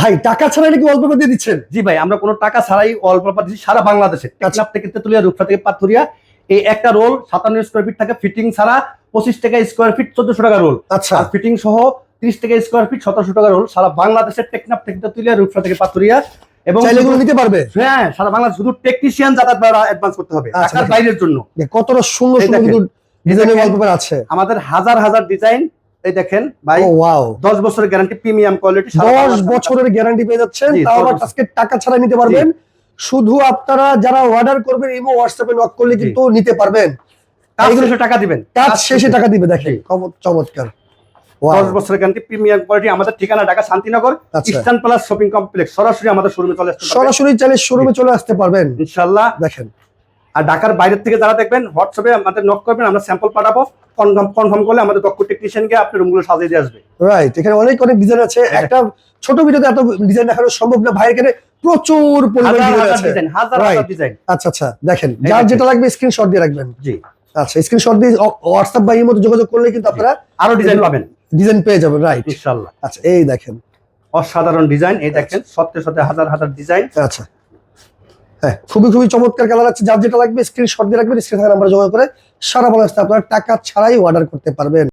ভাই টাকা ছাড়া নাকি ওয়ালপেপার দিয়ে দিচ্ছেন? জি ভাই, আমরা কোনো টাকা ছাড়াই ওয়ালপেপার দিচ্ছি সারা বাংলাদেশে। টেকনাফ থেকে তেতুলিয়া, রূপসা থেকে পাথুরিয়া। এই একটা রোল 57 স্কয়ার ফিট থাকে, ফিটিং ছাড়া 25 টাকা স্কয়ার ফিট 1400 টাকা রোল। আচ্ছা, আর ফিটিং সহ 30 টাকা স্কয়ার ফিট 1700 টাকা রোল। সারা বাংলাদেশের টেকনাফ থেকে তেতুলিয়া, রূপসা থেকে পাথুরিয়া এবং চাইলে এগুলো নিতে পারবে। হ্যাঁ, সারা বাংলাদেশ শুধু টেকনিশিয়ান যাতায়াত অ্যাডভান্স করতে হবে, আচ্ছা, টাকার বাইরের জন্য। কতটা সুন্দর এই সুন্দর দেখেন, কিন্তু ডিজাইনের ওয়ালপেপার আছে আমাদের হাজার হাজার ডিজাইন। এই দেখেন ভাই, ও ওয়াও, 10 বছরের গ্যারান্টি, প্রিমিয়াম কোয়ালিটি, 10 বছরের গ্যারান্টি পেয়ে যাচ্ছেন। জি, তাও 10 আবার বছর। আজকে টাকা ছাড়া নিতে পারবেন। শুধু আপনারা যারা অর্ডার করবেন এবং হোয়াটসঅ্যাপে নক করলে কিন্তু নিতে পারবেন। কাজ শেষে টাকা দিবেন, কাজ শেষে টাকা দিবে। দেখেন চমৎকার, 10 বছরের গ্যারান্টি, প্রিমিয়াম কোয়ালিটি। আমাদের ঠিকানা ঢাকা শান্তিনগর, আচ্ছা। Eastern plus shopping complex. সরাসরি আমাদের শোরুমে চলে আসতে পারবেন সরাসরি চাইলে শোরুমে চলে আসতে পারবেন ইনশাআল্লাহ। দেখেন, আর ঢাকার বাইরে থেকে যারা দেখবেন, হোয়াটসঅ্যাপে আমাদের নক করবেন, আমরা স্যাম্পল পাঠাবো। কনফার্ম করলে আমাদের দক্ষ টেকনিশিয়ান গিয়ে আপনার রুমগুলো সাজিয়ে দিয়ে আসবে। রাইট। এখানে অনেক অনেক ডিজাইন আছে, একটা ছোট ভিডিওতে এত ডিজাইন দেখানো সম্ভব না। ভাইয়ের এখানে প্রচুর পরিমাণ ডিজাইন আছে। হাজার Right. ডিজাইন। আচ্ছা আচ্ছা, দেখেন যার যেটা লাগবে স্ক্রিনশট দিয়ে রাখবেন। জি, আচ্ছা, স্ক্রিনশট দিয়ে হোয়াটসঅ্যাপ বা ইমোতে মধ্যে যোগাযোগ করলে কিন্তু আপনারা আরো ডিজাইন পাবেন ডিজাইন পেয়ে যাবেন। রাইট, ইনশাআল্লাহ। আচ্ছা এই দেখেন অসাধারণ ডিজাইন। এই দেখেন, সত্যি সত্যি হাজার হাজার ডিজাইন। আচ্ছা, হ্যাঁ খুবই খুবই চমৎকার কালার আছে। যার যেটা লাগবে স্ক্রিনশট দিয়ে রাখবেন, স্ক্রিন নাম্বার যোগাযোগ করে সারা বাংলাদেশে আপনারা টাকা ছাড়াই অর্ডার করতে পারবেন।